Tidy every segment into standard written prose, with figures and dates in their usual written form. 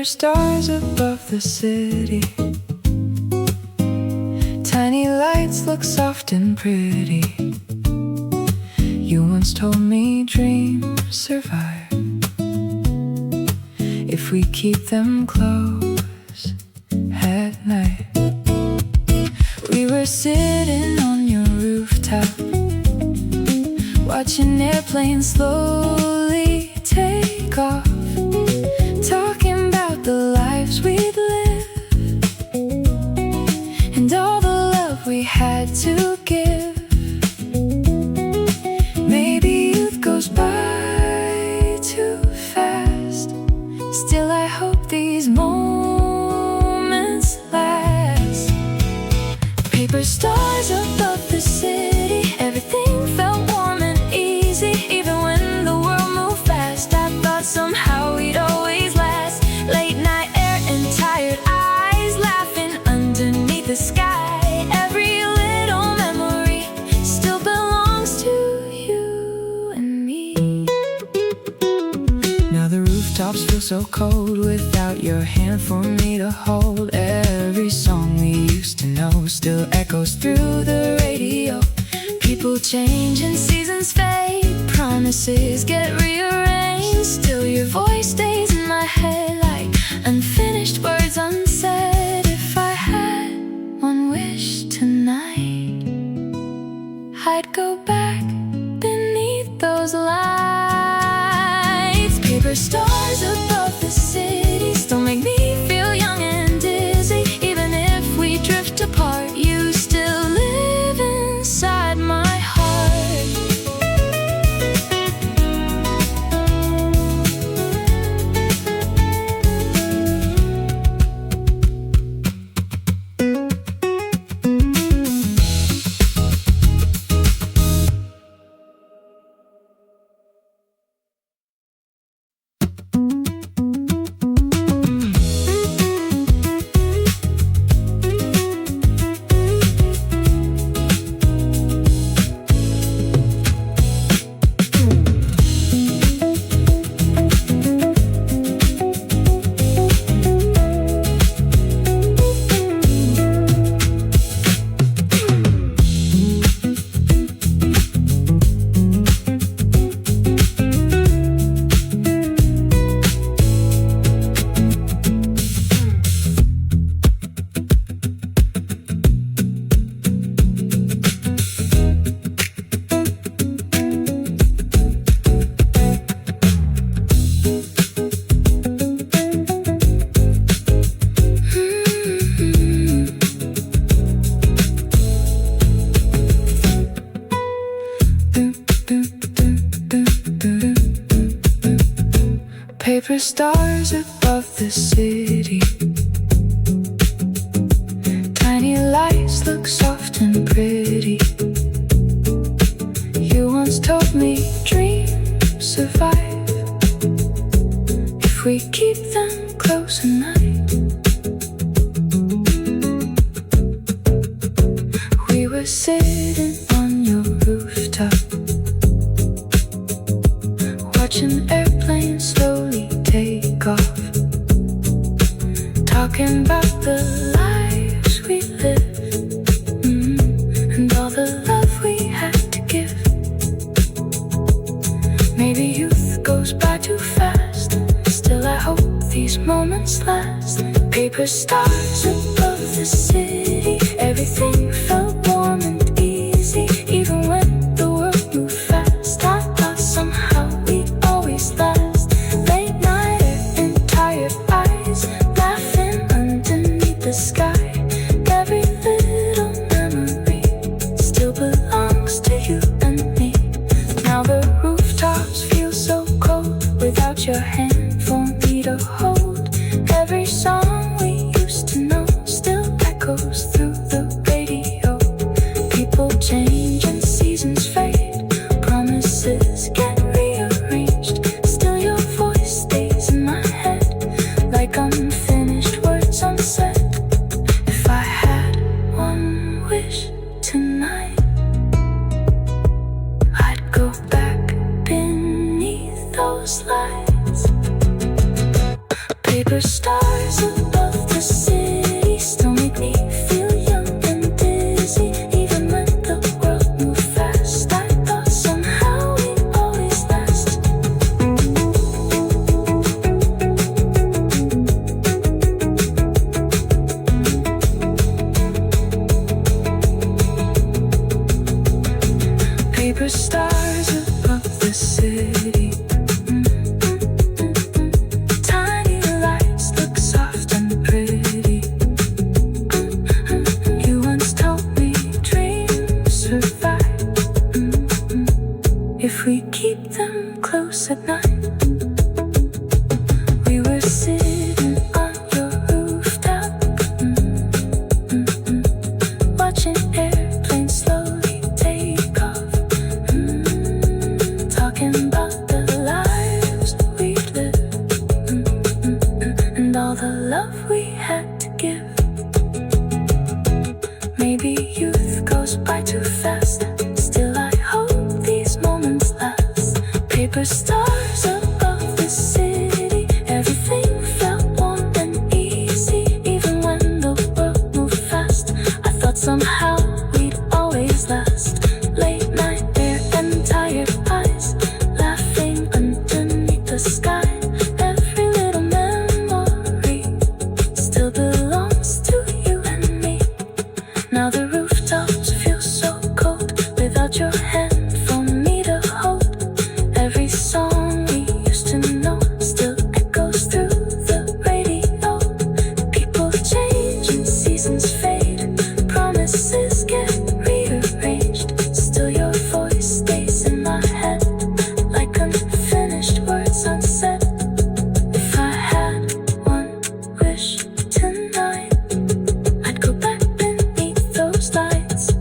Paper stars above the city. Tiny lights look soft and pretty. You once told me dreams survive if we keep them close at night. We were sitting on your rooftop, watching airplanes slowly take off, talking about the lives we'd live and all the love we had to give. Maybe youth goes by too fast. Still I hope these moments last. Paper stars above the city. Everything felt warm and easy. Even when the world moved fast, I thought somehow we'd always last. Late night air and tired eyes, laughing underneath the sky. Every little memory still belongs to you and me. Now the rooftops feel so cold without your hand for me to hold. Every song we used to know still echoes through the radio. People change and seasons fade, promises get rearranged. Still your voice stays in my head like unfinished words unsaid. If I had one wish tonight, I'd go back beneath those lights. Paper stars above the city still make me feel young and dizzy. Even if we drift apart, you still live inside my heart. Paper stars above the city. Tiny lights look soft and pretty. You once told me dreams survive if we keep them close at night. We were sitting on your rooftop, watching airplanes slowly take off, talking about the lives we lived and all the love we had to give. Maybe youth goes by too fast. Still I hope these moments last. Paper stars above the city. Everything felt warm and easy. Even when the world moved fast, I thought somehow we'd always last. Late night and tired eyes, laughing underneath the sky. Every little memory still belongs to you and me. Now the rooftops feel so cold without your hand for me to hold. Every song we used to know still echoes through the radio. People change and seasons fade, promises get rearranged. Still your voice stays in my head like unfinished words unsaid. If I had one wish tonight, I'd go back beneath those lights. Paper stars Maybe youth goes by too fast. Still I hope these moments last. Paper stars above the city. Everything felt warm and easy. Even when the world moved fast, I thought somehow we'd always last. Late night there and tired eyes, laughing underneath the sky. Every little memory still belongs to you and me. Now the rooftops feel so cold without your hand for me to hold. Every song we used to know still echoes through the radio. People change and seasons fade, promises get rearranged. Still your voice stays in my head like unfinished words unsaid. If I had one wish tonight, I'd go back beneath those lights.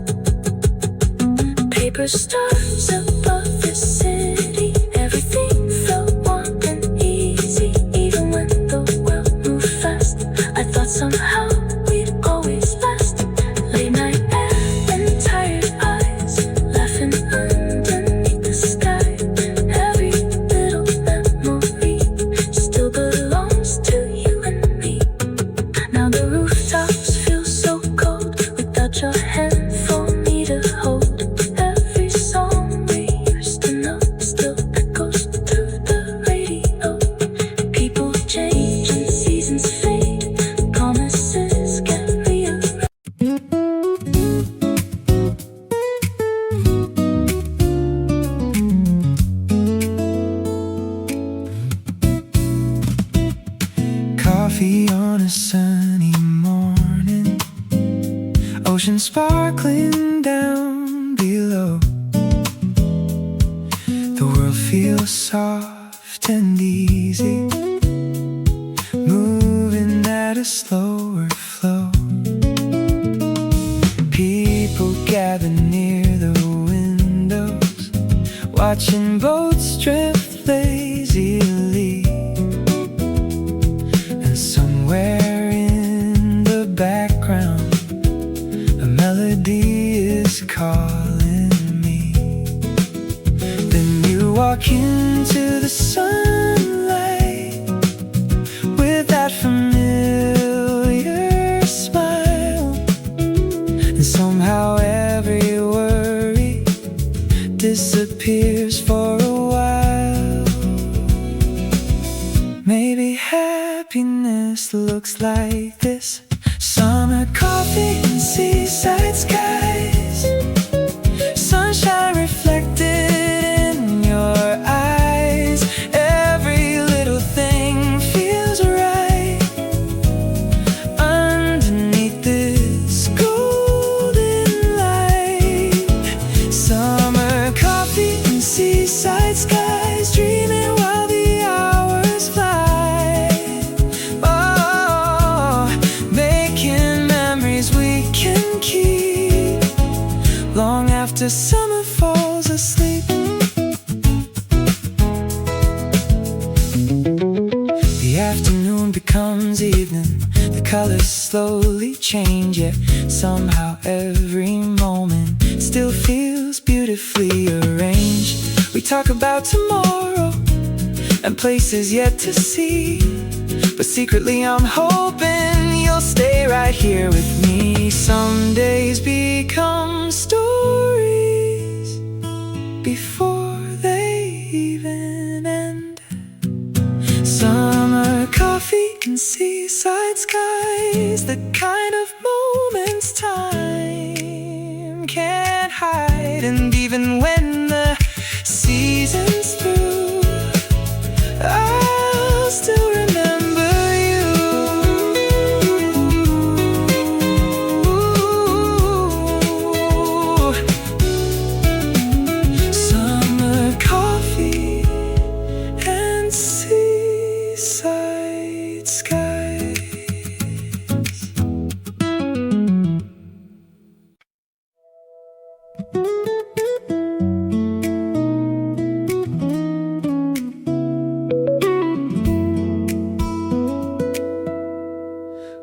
Paper stars above the city. Everything felt warm and easy. Even when the world moved fast, I thought somehow we'd always last. Late night air and tired eyes, laughing underneath the sky. Every little memory still belongs to you and me. Now the rooftops feel so cold without your hand for me to hold. Every song we used to know still echoes through the radio. People change and seasons fade, promises get rearranged. Coffee on a sunny morning, ocean sparkling down below. The world feels soft and easy, moving at a slower flow. People gather near the windows, watching boats drift lazily. And somewhere in the background, a melody is calling me. Then you walk into the sunlight with that familiar smile, and somehow every worry disappears for a while. Maybe happiness looks like this: summer coffee and seaside skies, sunshine reflected in your eyes. Every little thing feels right underneath this golden light. Summer coffee and seaside skies, dreaming while the hours fly. Oh, making memories we can keep long after summer falls asleep. The afternoon becomes evening, the colors slowly change, yet somehow every moment still feels beautifully arranged. We talk about tomorrow and places yet to see, but secretly I'm hoping you'll stay right here with me. Some days become stories before they even end. Summer coffee and seaside skies, the kind of moments time can't hide. And even when the season's through, I'll still remember you. Summer coffee and seaside skies.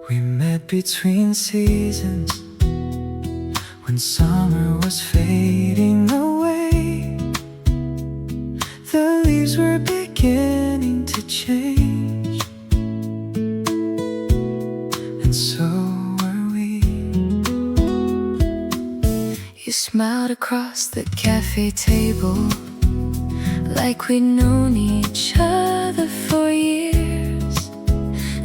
We met between seasons, When summer was fading away, the leaves were beginning to change, and so were we. You smiled across the cafe table like we'd known each other for years,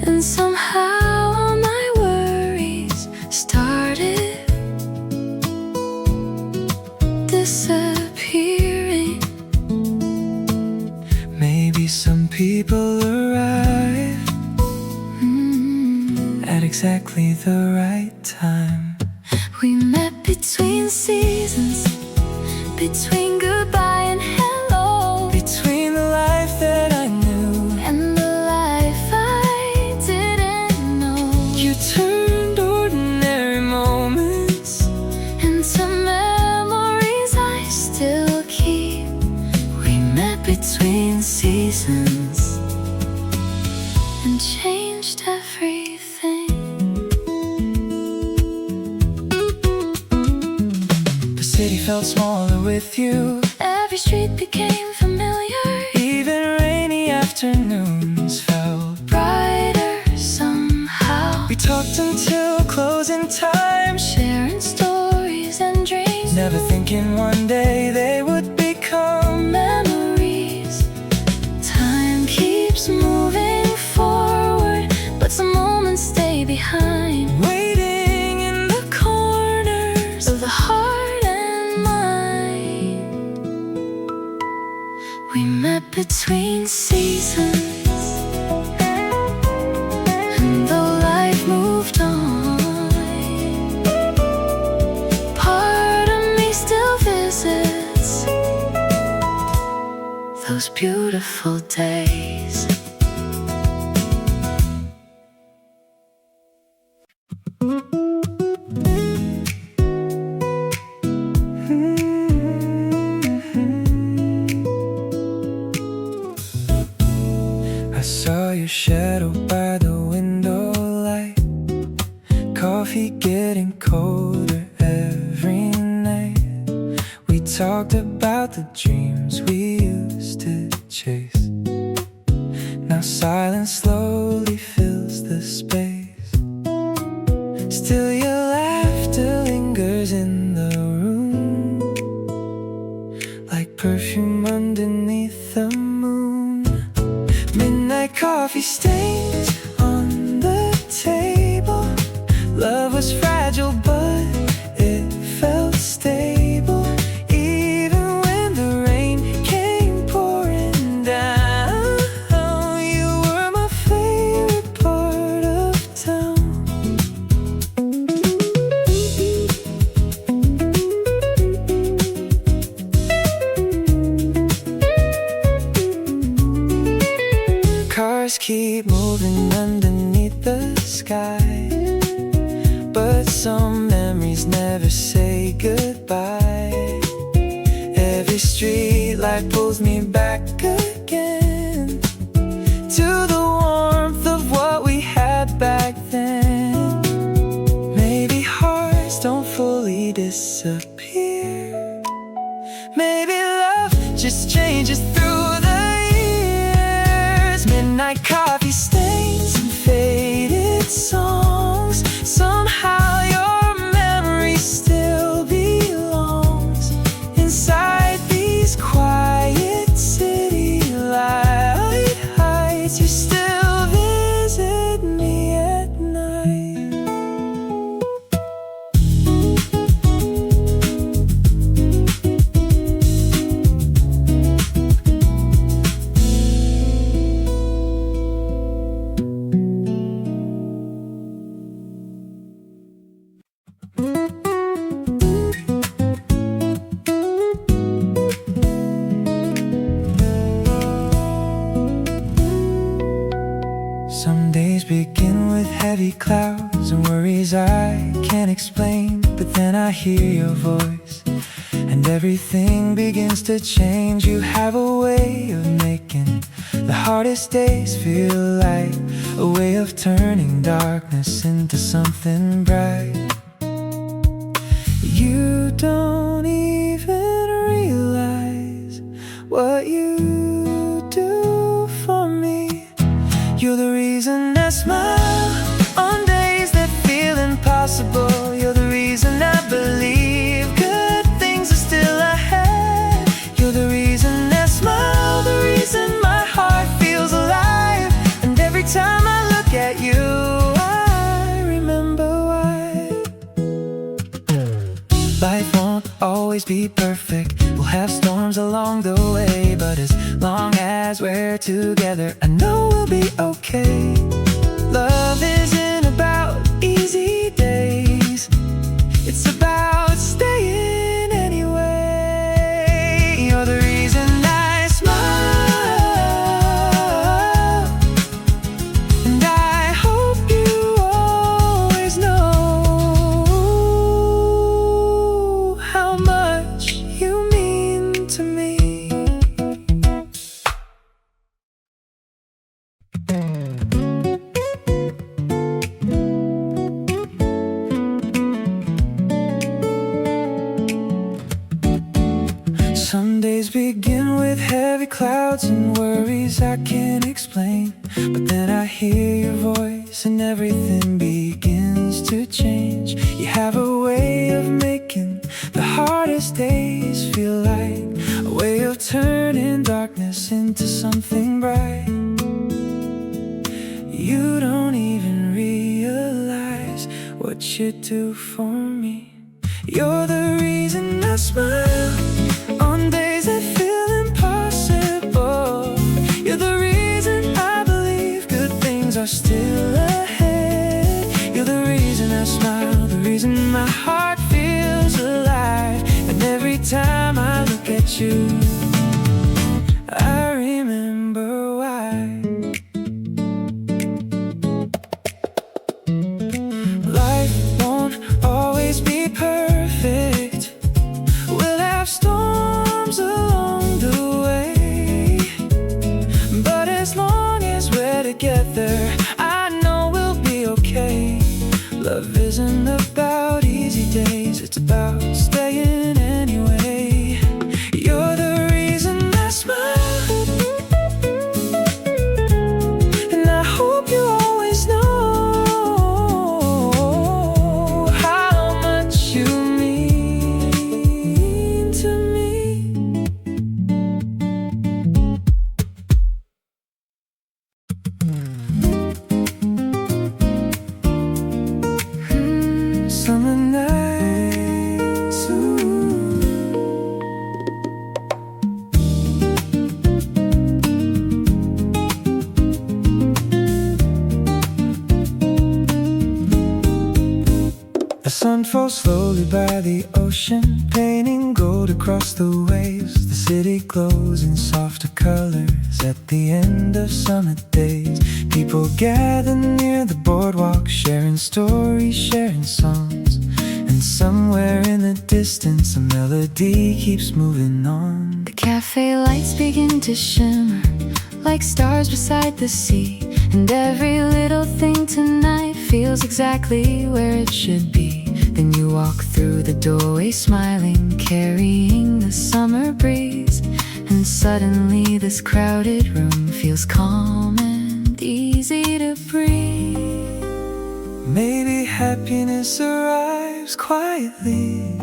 and somehow all my worries started disappearing. Maybe some people arrive at exactly the right time. We met between seasons, between goodbye and hello, Between the life that I knew and the life I didn't know. you turned ordinary moments Into memories I still keep. We met between seasons and changed everything. The city felt smaller with you. Every street became familiar, Even rainy afternoons felt brighter somehow. We talked until closing time, Sharing stories and dreams, never thinking one day they would become memories. Time keeps moving forward, but some moments stay behind, waiting in the corners of the heart and mind. We met between seasons, and though life moved on, part of me still visits those beautiful days. I saw your shadow by the window light, coffee getting colder every night. We talked about the dreams we used to chase. Now silence slowly fills the space. Still your laughter lingers in the room, like perfume underneath the moon. Midnight coffee stains on the table. Love was fragile, but it felt stable. Even when the rain came pouring down, you were my favorite part of town. Cars keep moving underneath the sky, but some memories never say goodbye. Every street light pulls me back again to the warmth of what we had back then. Maybe hearts don't fully disappear. Maybe love just changes through the years. Midnight coffee stains and faded songs. Somehow your memory still belongs inside these quiet city lights. You still visit me at night. Some days begin with heavy clouds and worries I can't explain, but then I hear your voice and everything begins to change. You have a way of making the hardest days feel light, a way of turning darkness into something bright. You Life won't always be perfect. We'll have storms along the way, but as long as we're together, I know we'll be okay. Love isn't about easy days. It's about staying anyway. You're the reason I smile, and I hope you always know how much you mean to me. Some days begin with heavy clouds and worries I can't explain. But then I hear your voice and everything begins to change. You have a way of making the hardest days feel light, a way of turning darkness into something bright. You don't even realize what you do for me. You're the reason I smile on days that feel impossible. You're the reason I believe good things are still ahead. You're the reason I smile, the reason my heart feels alive. And every time I look at you, I remember why. Life won't always be perfect. We'll have storms along the way, but as long as we're together, I know we'll be okay. Love isn't about easy days, it's about staying anyway. You're the reason I smile, and I hope you always know how much you mean to me. Summer nights, the sun falls slowly by the ocean, painting gold across the waves. The city glows in softer colors at the end of summer days. People gather near the boardwalk, sharing stories, sharing songs. And somewhere in the distance, a melody keeps moving on. The cafe lights begin to shimmer like stars beside the sea, and every little thing tonight feels exactly where it should be. Then you walk through the doorway smiling, carrying the summer breeze, and suddenly this crowded room feels calm and easy to breathe. Maybe happiness arrives quietly,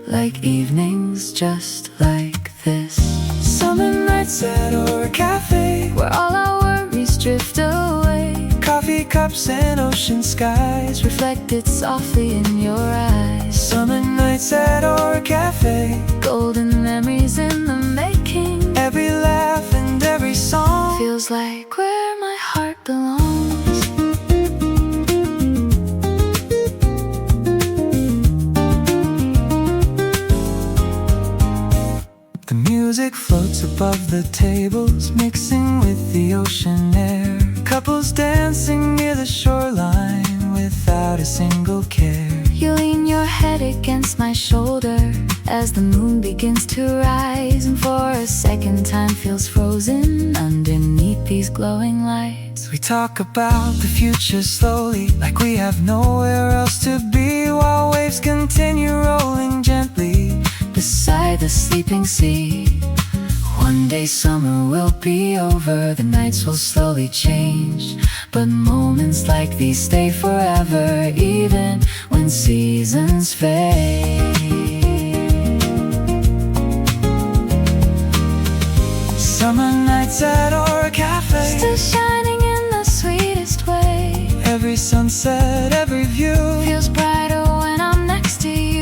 Like evenings just like this, summer nights at our cafe, where all our worries drift away, coffee cups and ocean skies. reflected softly in your eyes. Summer nights at our cafe, Golden memories in the making, every laugh and every song feels like where my heart belongs. The music floats above the tables, mixing with the ocean air. Couples dancing near the shoreline without a single care. You lean your head against my shoulder as the moon begins to rise, and for a second time feels frozen underneath these glowing lights. We talk about the future slowly, like we have nowhere else to be, while waves continue rolling gently beside the sleeping sea. One day summer will be over, the nights will slowly change, but moments like these stay forever, even when seasons fade. Summer nights at our cafe, Still shining in the sweetest way. every sunset, every view Feels brighter when I'm next to you.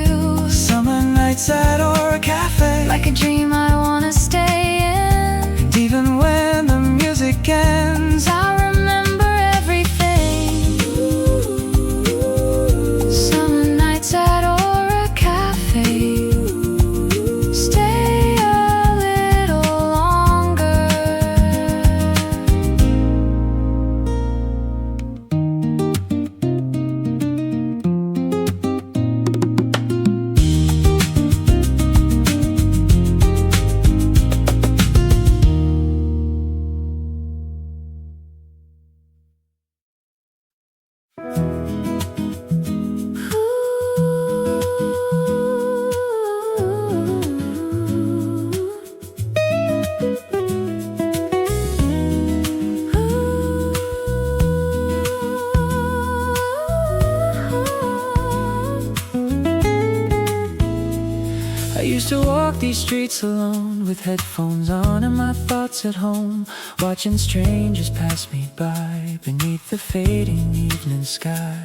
used to walk these streets alone with headphones on and my thoughts at home, watching strangers pass me by beneath the fading evening sky.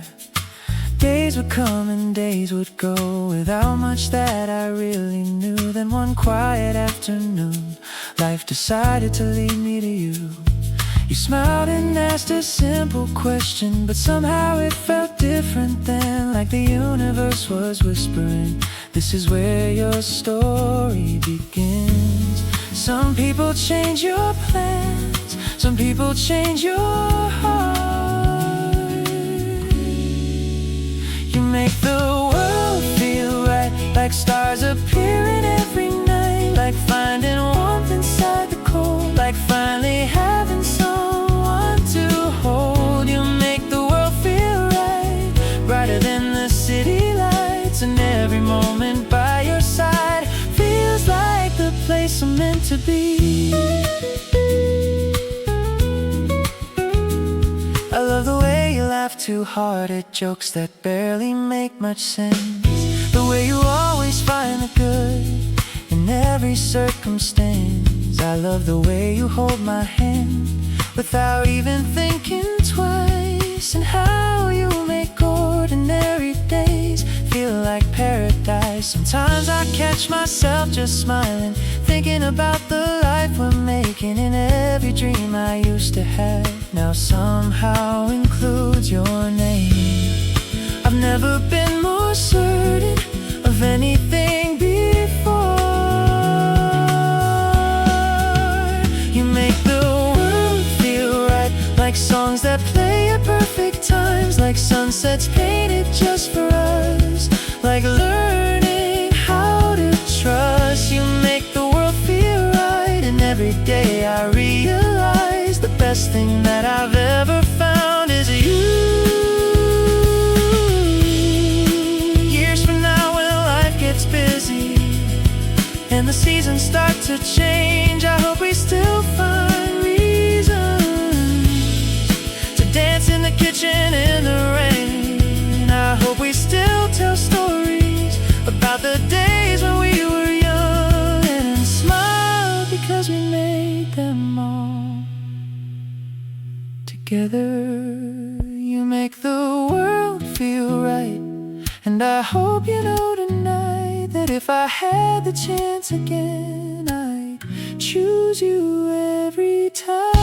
Days would come and days would go without much that I really knew. Then one quiet afternoon, life decided to lead me to you. You smiled and asked a simple question, but somehow it felt different then, like the universe was whispering, this is where your story begins. Some people change your plans, some people change your heart. You make the world feel right, like stars appearing every night, like finding warmth inside the cold, like finally having someone to hold. You make the world feel right, brighter than the city lights, and every moment by your side feels like the place I'm meant to be. I love the way you laugh too hard at jokes that barely make much sense, the way you always find the good in every circumstance. I love the way you hold my hand without even thinking twice, and how you make ordinary days feel like paradise. Sometimes I catch myself just smiling, thinking about the life we're making, and every dream I used to have now somehow includes your name. I've never been more certain of anything before. You make the world feel right, like songs that play at perfect times, like sunsets painted just for us, like learning how to trust. You make the world feel right, and every day I realize the best thing that I've ever found is you. Years from now when life gets busy and the seasons start to change, I hope we still find reasons to dance in the kitchen in the rain. I hope we still tell stories about the days when we were young and smile because we made them all together. You make the world feel right, and I hope you know tonight that if I had the chance again, I'd choose you every time.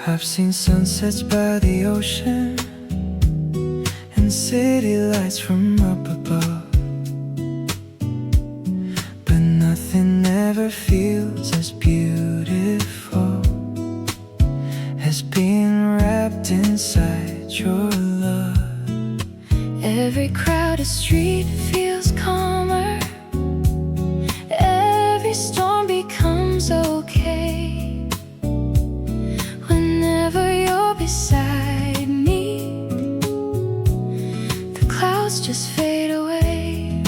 I've seen sunsets by the ocean and city lights from up above, but nothing ever feels as beautiful as being wrapped inside your love. Every crowded street feels calmer, every storm becomes okay whenever you're beside me. The clouds just fade away.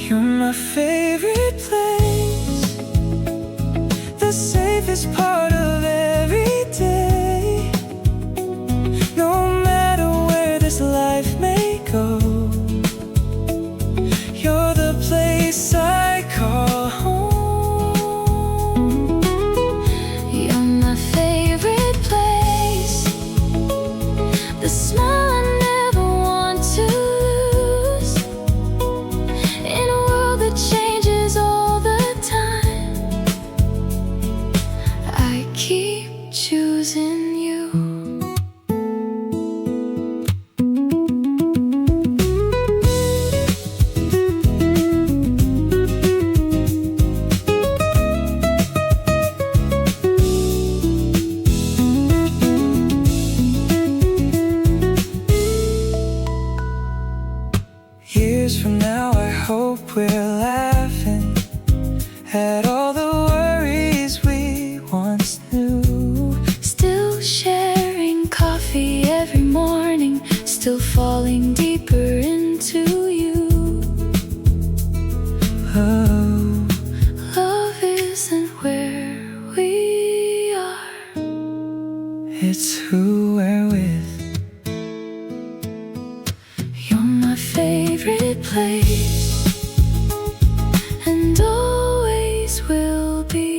You're my favorite place, the safest part of every day. No matter where this life may go, you're the place I call home. You're my favorite place, the smile I never want to lose, in a world that changes all the time. I keep choosing you. coffee every morning, still falling deeper into you. Oh, love isn't where we are, it's who we're with. you're my favorite place, and always will be.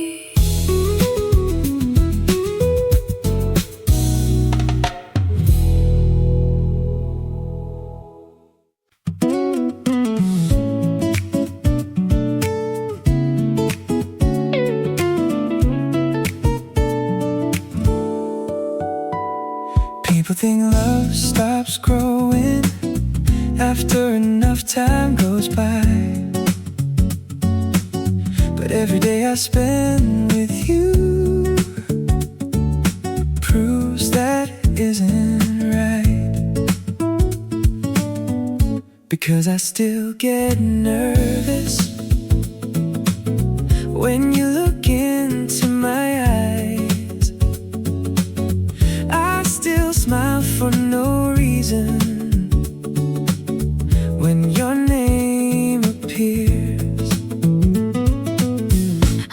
People think love stops growing after enough time goes by, but every day I spend with you proves that isn't right. Because I still get nervous when you look into my eyes. I still smile for no reason when your name appears.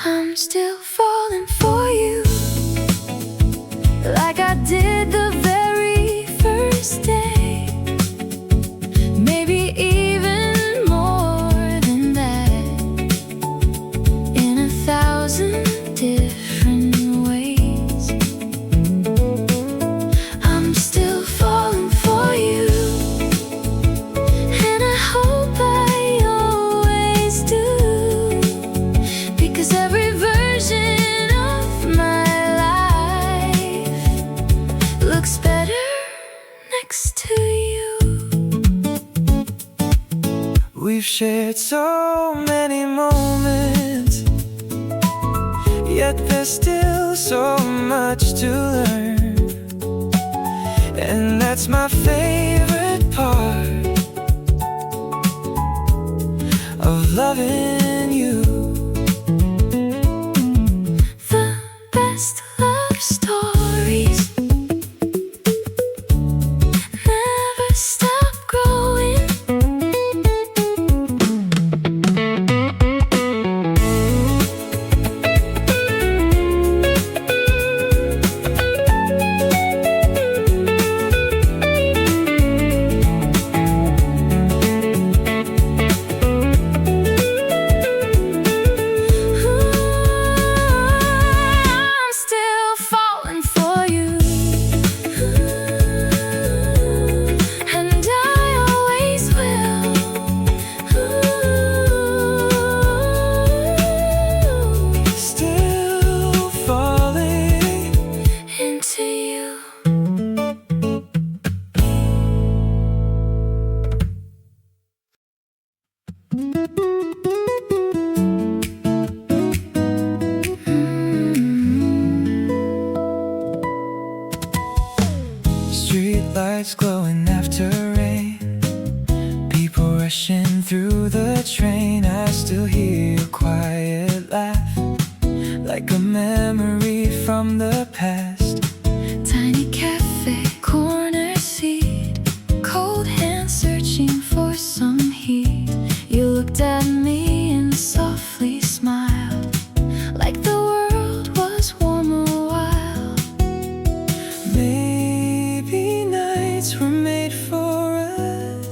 I'm still falling for you, like I did the very first day. Maybe even more than that, in 1,000 different ways. I'm still falling for you, and I hope I always do, because every version of my life looks better next to you. We've shared so many moments, yet there's still so much to learn. And that's my favorite part of loving you. The best love stories never stop growing. I'm still falling for you, and I always will. Still falling. Into you. Street lights glowing after rain, people rushing through the train. I still hear your quiet laugh, like a memory from the past. Tiny cafe, corner seat, cold hands searching for some heat. You looked at me and softly smiled, like the world was warm a while. Maybe nights were made for us.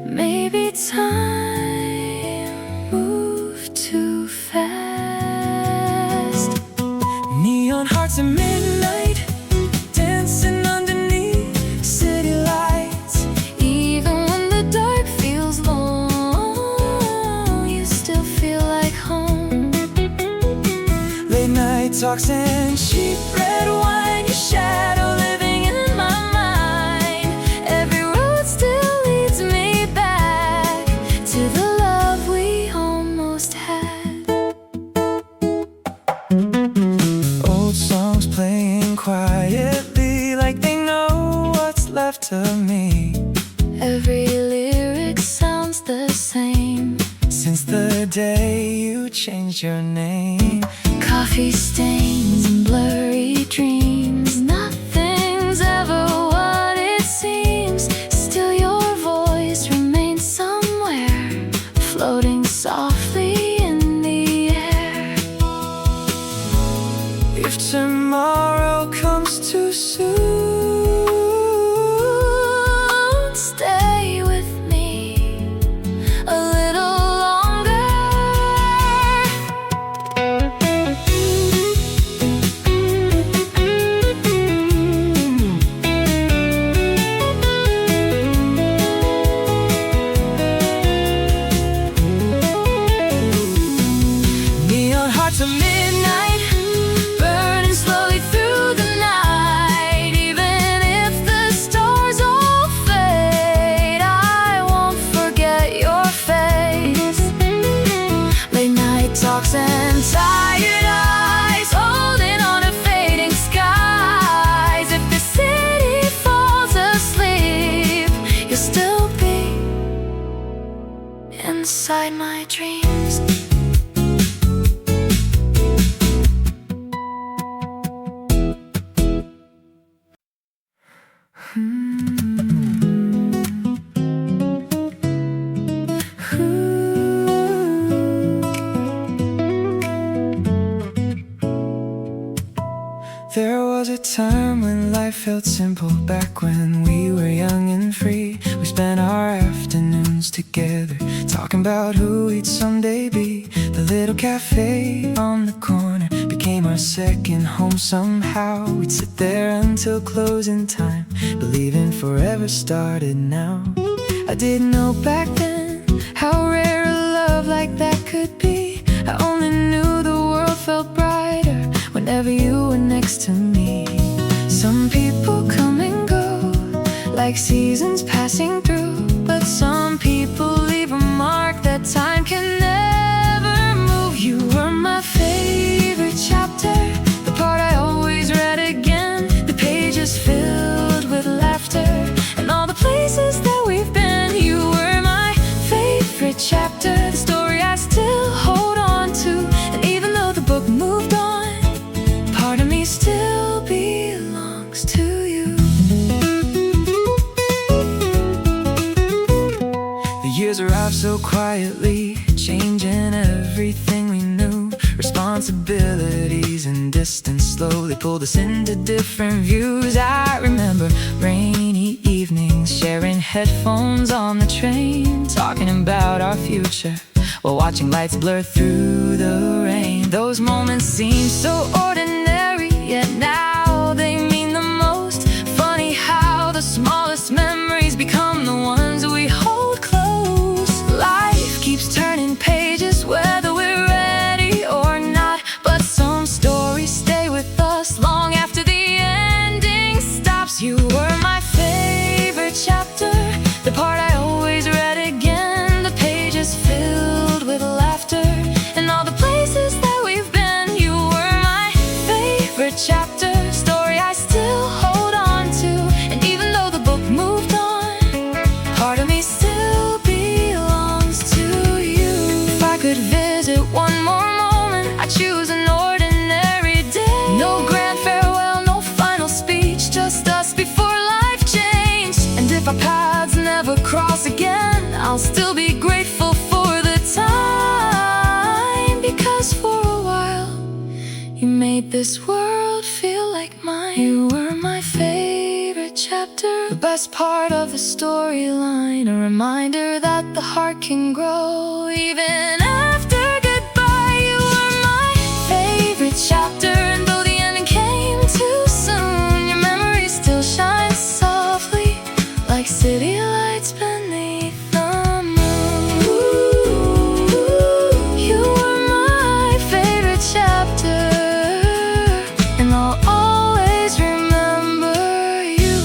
Maybe time moved too fast. Neon hearts at midnight, dancing underneath city lights. Even when the dark feels long, you still feel like home. Late night talks and cheap red wine, your shadow living in my mind. Every road still leads me back to the love we almost had. Old songs playing quietly, like they know what's left of me. Every lyric sounds the same Since the day you changed your name. Coffee stains and blurry dreams, nothing inside my dreams. There was a time when life felt simple, back when we were young and free. We spent our afternoons together, talking about who we'd someday be. The little cafe on the corner became our second home somehow. We'd sit there until closing time, believing forever started now. I didn't know back then how rare a love like that could be. I only knew the world felt brighter whenever you were next to me. Some people come and go, like seasons passing through, but some people leave a mark that time can never move. You were my favorite chapter, the part I always read again, the pages filled with laughter, and all the places that we've been. You were my favorite chapter, the story I still hold on to, and even though the book moved on, part of me still belongs to you. The years arrived so quietly, changing everything we knew. Responsibilities and distance slowly pulled us into different views. I remember rainy evenings, sharing headphones on the train, talking about our future while watching lights blur through the rain. Those moments seem so ordinary, yet now they mean the most. Funny how the smallest memories become the ones we hold close. Life keeps turning pages whether we're ready or not, but some stories stay with us long after the ending stops. You were my favorite chapter, the part I always read again, the pages filled with laughter, and all the places that we've been. You were my favorite chapter, story I still hold on to, and even though the book moved on, part of me still belongs to you. If I could visit one more moment, I'd choose an ordinary day. No grand farewell, no final speech, just us before life changed. And if our paths never cross again, I'll still be grateful for the time, because for a while you made this world feel like mine. You were my favorite chapter, the best part of the storyline, a reminder that the heart can grow even after goodbye. You were my favorite chapter, and though the ending came too soon, your memory still shines softly like city lights beneath the moon. You were my favorite chapter, and I'll always remember you.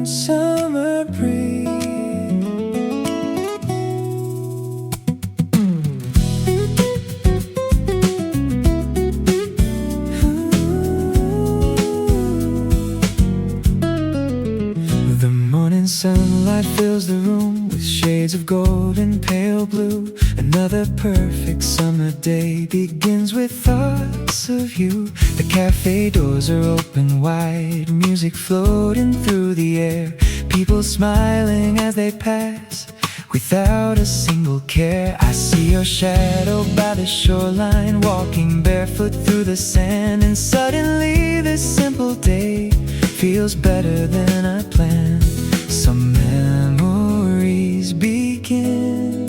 Summer breeze, the morning sunlight fills the room with shades of gold and pale blue. Another perfect summer day begins with thoughts of you. The cafe doors are open wide, music floating through the air, people smiling as they pass without a single care. I see your shadow by the shoreline, walking barefoot through the sand, and suddenly this simple day feels better than I planned. Some memories begin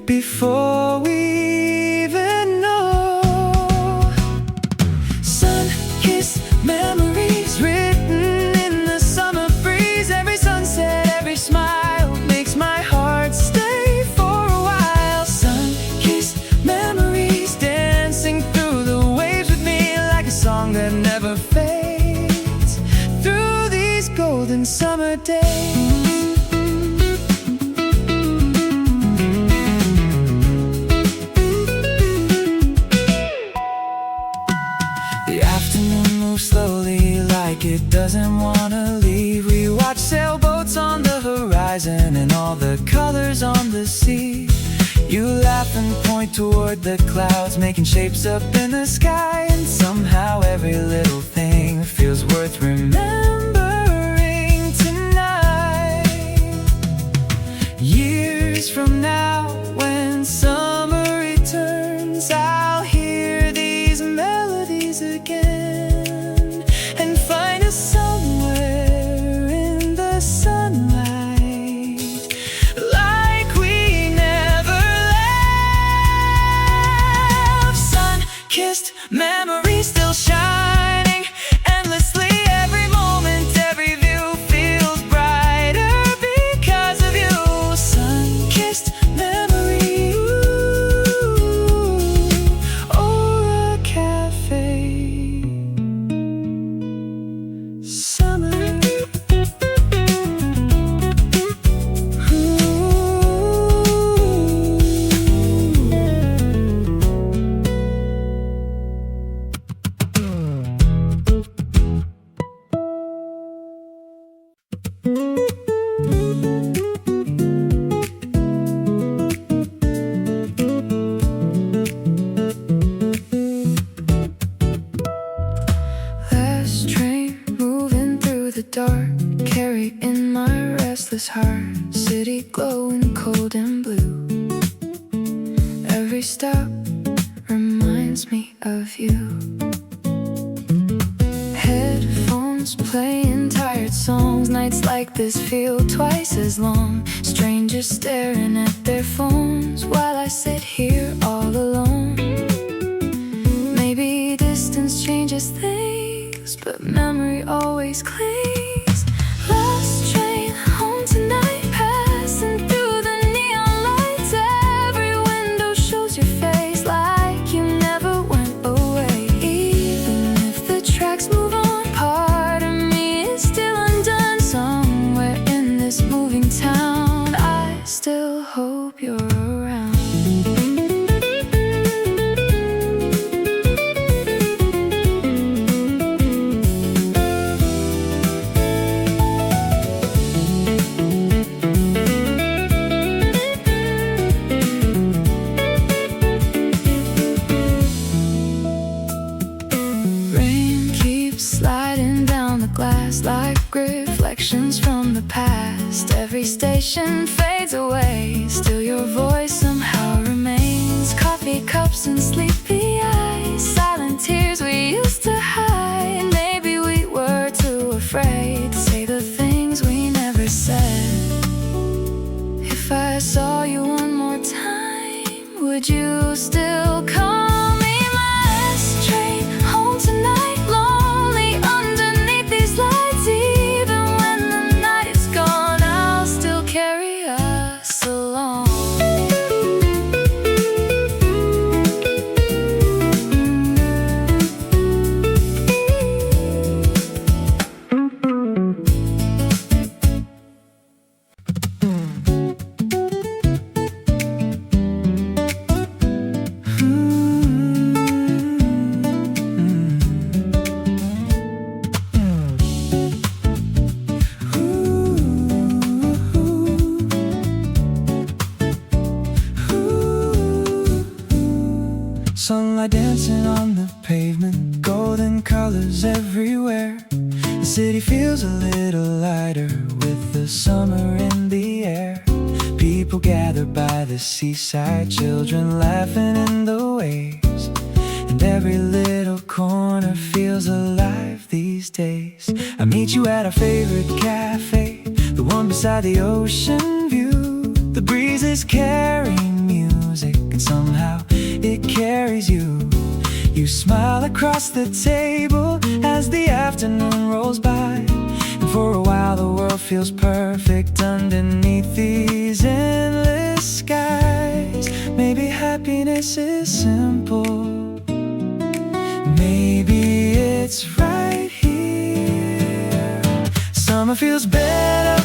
before we even know. Sun-kissed memories written in the summer breeze. Every sunset, every smile makes my heart stay for a while. Sun-kissed memories dancing through the waves with me, like a song that never fades. Through these days. The afternoon moves slowly like it doesn't wanna leave. We watch sailboats on the horizon and all the colors on the sea. You laugh and point toward the clouds, making shapes up in the sky. And somehow every little thing feels worth remembering tonight. Years from now, when summer returns, I'll hear these melodies again and find us somewhere in the sunlight, like we never left. Sun-kissed memories still shining endlessly. Every moment, every view feels brighter because of you. Sun-kissed memory. Or a cafe. Summer. Last train moving through the dark, carrying my restless heart. City glowing cold and blue. Every stop reminds me of you. Headphones playing tired songs. Nights like this feel twice as long. Strangers staring at their phones while I sit here all alone. Maybe distance changes things, but memory always clings. Last train home tonight, passing through the neon lights. Every window shows your face like you never went away. Even if the tracks move on, part of me is still undone. Somewhere in this moving town, I still hope you're around. Rain keeps sliding down the glass like reflections from the past. Every station fades away, still your voice somehow remains. Coffee cups and sleepy eyes, silent tears we used to hide. Maybe we were too afraid to say the things we never said. If I saw you one more time, would you still call me? My last train home tonight, lonely underneath these lights. Even when the night is gone, I'll still carry us along. Sunlight dancing on the pavement, golden colors everywhere. The city feels a little lighter with the summer in the air. People gather by the seaside, children laughing in the waves. And every little corner feels alive these days. I meet you at our favorite cafe, the one beside the ocean view. The breeze is carrying music and somehow it carries you. You smile across the table as the afternoon rolls by. And for a while the world feels perfect underneath these endless skies. Maybe happiness is simple. Maybe it's right here. Summer feels better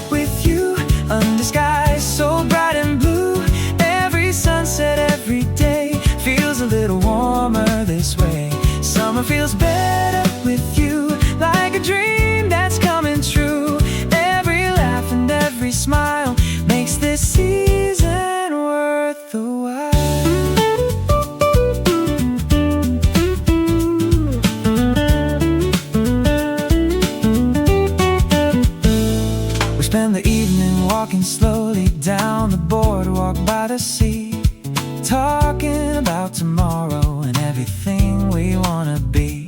feels better with you, like a dream that's coming true. Every laugh and every smile makes this season worth the while. We spend the evening walking slowly down the boardwalk by the sea, talking about tomorrow and everything we wanna be.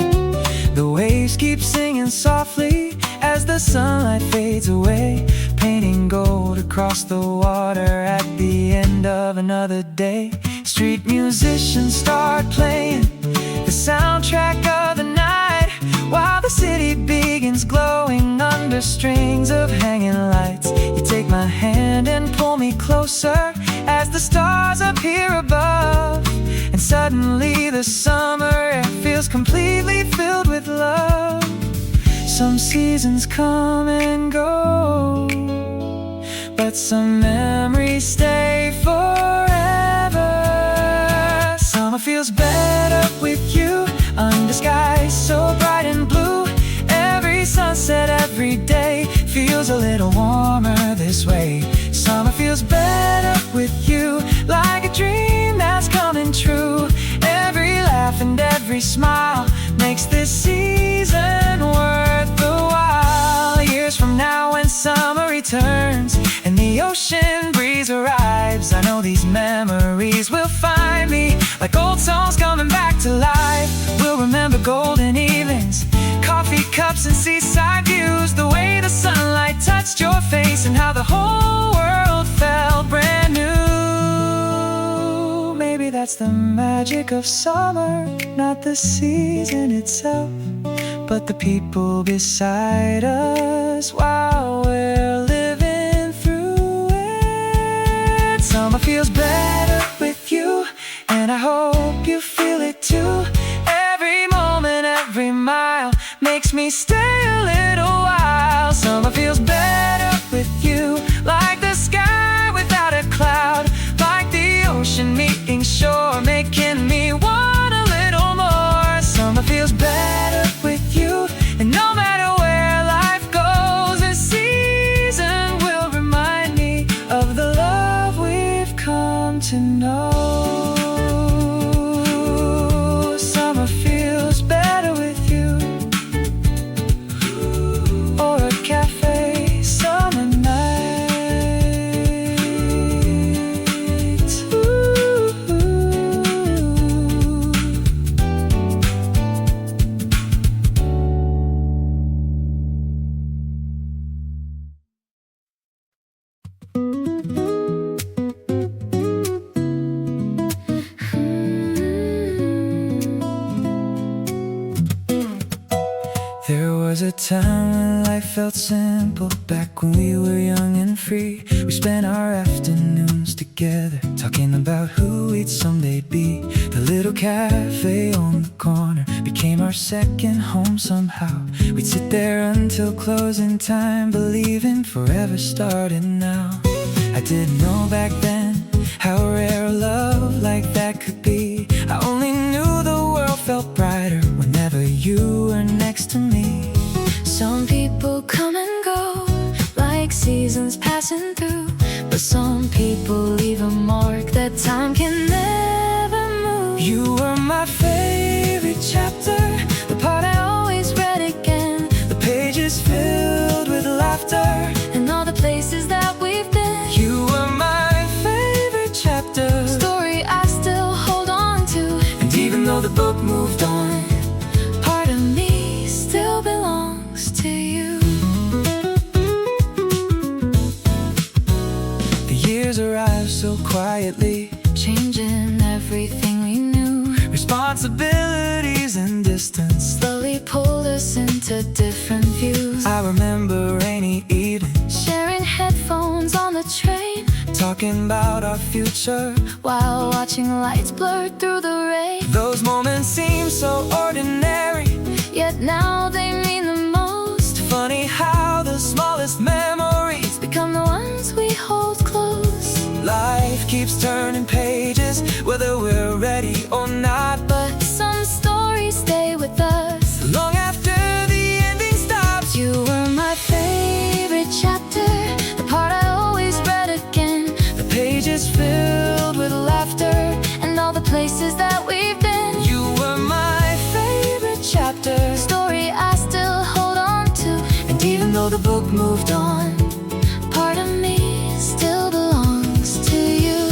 The waves keep singing softly as the sunlight fades away, painting gold across the water at the end of another day. Street musicians start playing the soundtrack of the night, while the city begins glowing under strings of hanging lights. You take my hand and pull me closer as the stars appear above, and suddenly the summer air feels completely filled with love. Some seasons come and go, but some memories stay forever. Summer feels better with you, under skies so bright and blue. Every sunset, every day feels a little warmer this way. Summer feels better with you, like a dream that's coming true. Every laugh and every smile makes this season worth the while. Years from now when summer returns and the ocean breeze arrives, I know these memories will find me like old songs coming back to life. We'll remember golden evenings, coffee cups and seaside views, the way the sunlight touched your face and how the whole world felt brand new. Maybe that's the magic of summer, not the season itself, but the people beside us while we're living through it. Summer feels better with you, and I hope you feel it too. Every moment, every mile makes me stay a little while. Summer feels better with you, like the sky without a cloud, like the ocean meeting shore, making me want a little more. Summer feels better with you, and no matter where life goes, this season will remind me of the love we've come to know. Summer feels better with you, or a cafe summer night. Ooh. There was a time when life felt simple, back when we were young and free. We spent our afternoons together, talking about who we'd someday be. The little cafe on the corner became our second home somehow. We'd sit there until closing time, believing forever started now. I didn't know back then how rare a love like that could be. I only knew the world felt brighter whenever you were next to me. Some people come and go, like seasons passing through, but some people leave a mark that time can never move. You were my favorite chapter, the part I always read again, the pages filled with laughter, and all the places that we've been. You were my favorite chapter, Story I still hold on to, and even though the book moved on, part of me still belongs to you. the years arrived so quietly, Changing everything we knew, responsibilities and distance slowly pulled us into different views. I remember rainy evenings, Sharing headphones on the train, talking about our future, while watching lights blur through the rain. those moments seem so ordinary, Yet now they mean the most. funny how the smallest memories Become the ones we hold close. Life keeps turning pages, whether we're ready or not. But some stories stay with us. moved on. Part of me still belongs to you.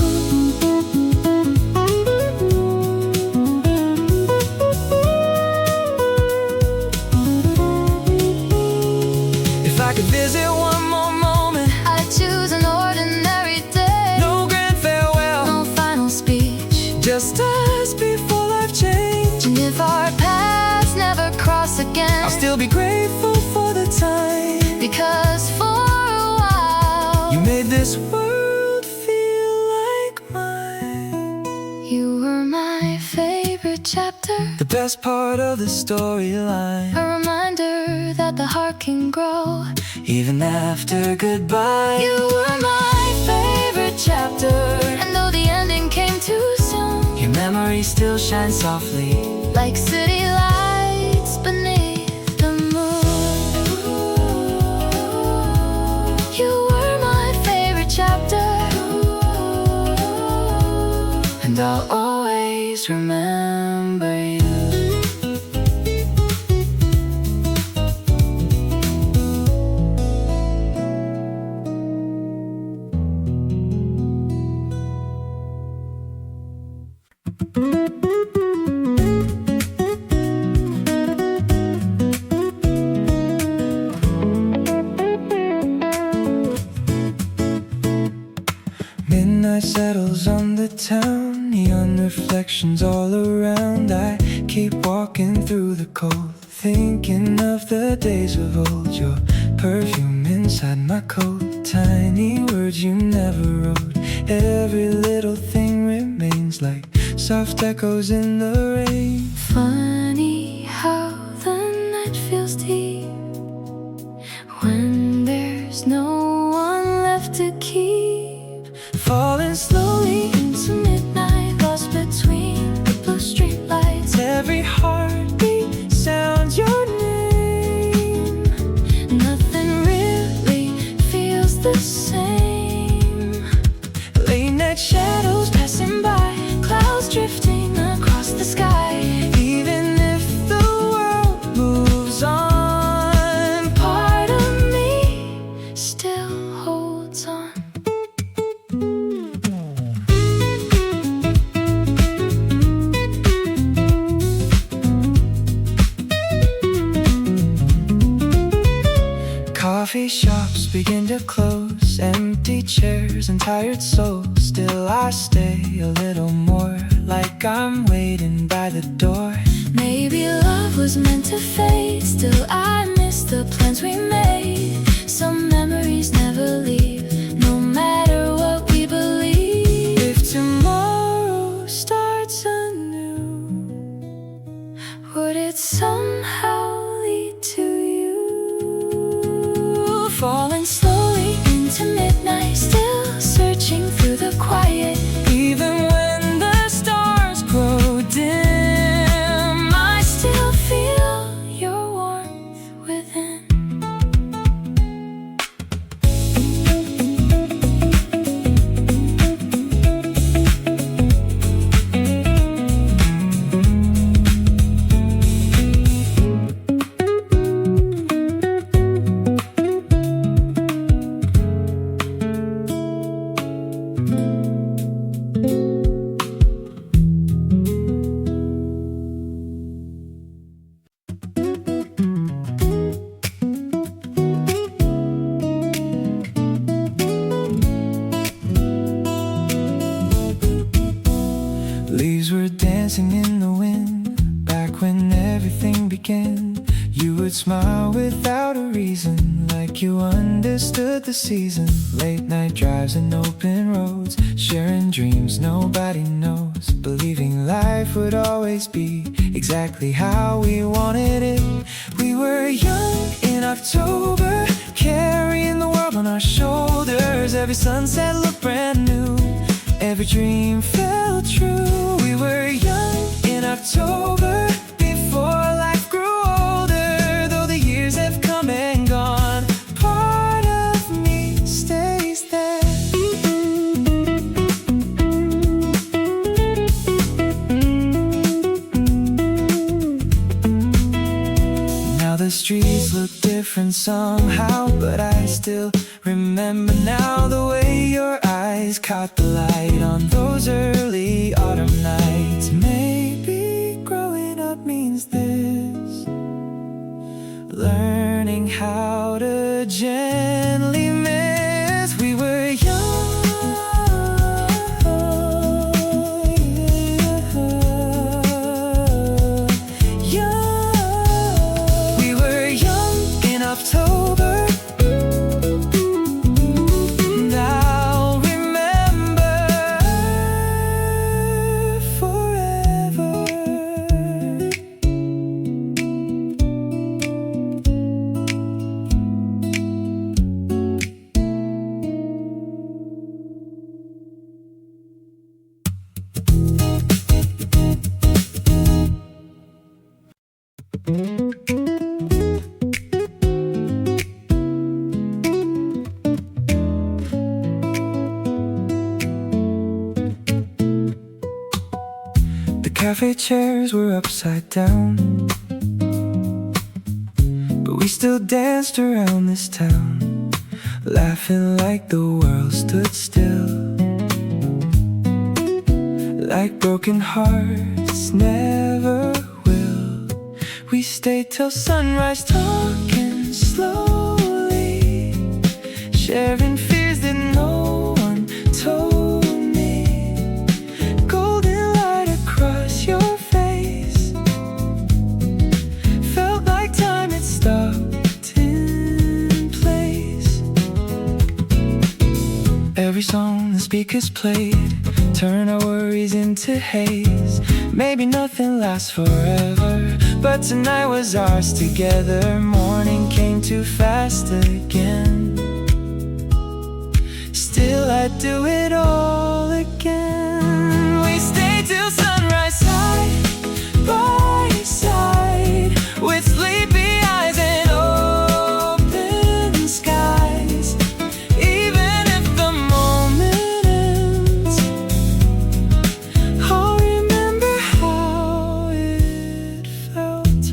If I could visit one more moment, I'd choose an ordinary day. no grand farewell, No final speech. just us before life changed. And if our paths never cross again, I'll still be grateful for the time, because for a while you made this world feel like mine. you were my favorite chapter. The best part of the storyline, A reminder that the heart can grow. even after goodbye. You were my favorite chapter, and though the ending came too soon, Your memory still shines softly, like city lights beneath the moon. You were my favorite chapter, and I'll always remember you. Midnight settles on the town, neon reflections all around. I keep walking through the cold, thinking of the days of old. Your perfume inside my coat, tiny words you never wrote. Every little thing remains like soft echoes in the rain. funny how the night feels deep when there's no one left to keep. Falling slowly Into midnight, lost between the blue streetlights. every heartbeat sounds your name. Nothing really feels the same. Late night shadows passing by, Clouds drifting across the sky. even if the world moves on. Part of me still holds on. Coffee shops begin to close, empty chairs and tired souls. Still I stay a little more, like I'm waiting by the door. Maybe love was meant to fade. Still I miss the plans we made. Some memories never leave, no matter what we believe. If tomorrow starts anew, Would it somehow lead to you? Falling slowly into midnight, still searching through the quiet. even when the stars grow dim, I still feel your warmth within. Leaves were dancing in the wind, back when everything began. You would smile without a reason, like you understood the season. Late night drives and open roads, sharing dreams nobody knows. Believing life would always be exactly how we wanted it. We were young in October, carrying the world on our shoulders. Every sunset looked brand new, every dream felt true. We were young in October, before life grew older. Though the years have come and gone, part of me stays there. Now the streets look different somehow, but I still remember now the way your eyes caught the light on those early autumn nights. Maybe growing up means this, learning how to gently miss. We were young, we were young in October, and I'll remember forever. The cafe chairs were upside down, but we still danced around this town, laughing like the world stood still, like broken hearts never will. We stayed till sunrise, talking slowly, sharing fears that no one told me. Golden light across your face, felt like time had stopped in place. Every song the speakers played turned our worries into haze. Maybe nothing lasts forever, but tonight was ours together. Morning came too fast again, still I'd do it all again. We stayed till sunrise, side by side, with sleepy eyes and open skies. Even if the moment ends, I'll remember how it felt.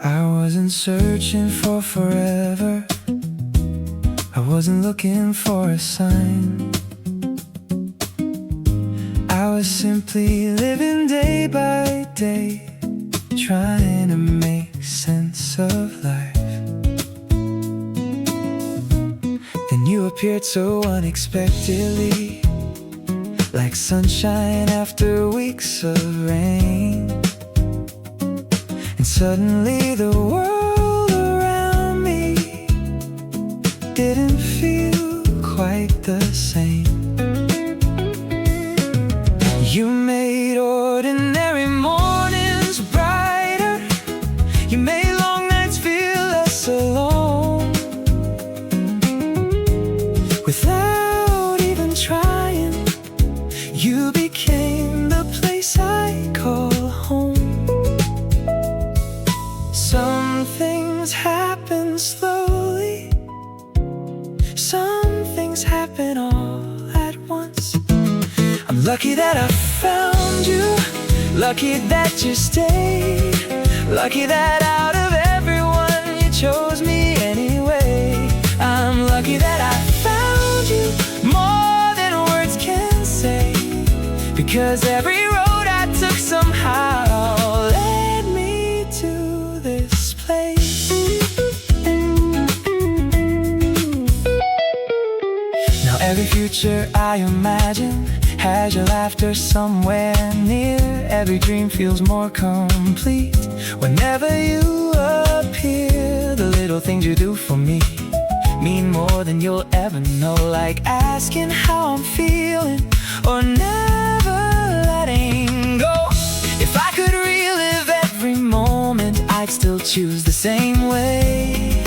I wasn't searching for forever, I wasn't looking for a sign. I was simply living day by day, trying to make sense of life. Then you appeared so unexpectedly, like sunshine after weeks of rain. And suddenly the world around me didn't feel quite the same. You made ordinary mornings brighter, you made long nights feel less alone. Without even trying, you became the place I call home. Some things happen slowly, some things happen all at once. I'm lucky that I found you, lucky that you stayed, lucky that out of everyone you chose me anyway. I'm lucky that I found you, more than words can say, because every road I took somehow led me to this place. Now every future I imagine has your laughter somewhere near. Every dream feels more complete whenever you appear. The little things you do for me mean more than you'll ever know, like asking how I'm feeling or never letting go. If I could relive every moment, I'd still choose the same way.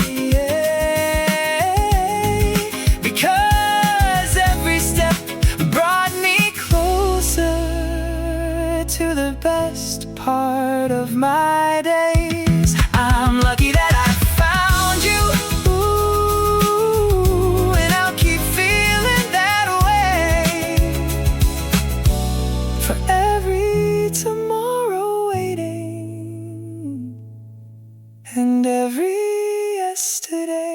today.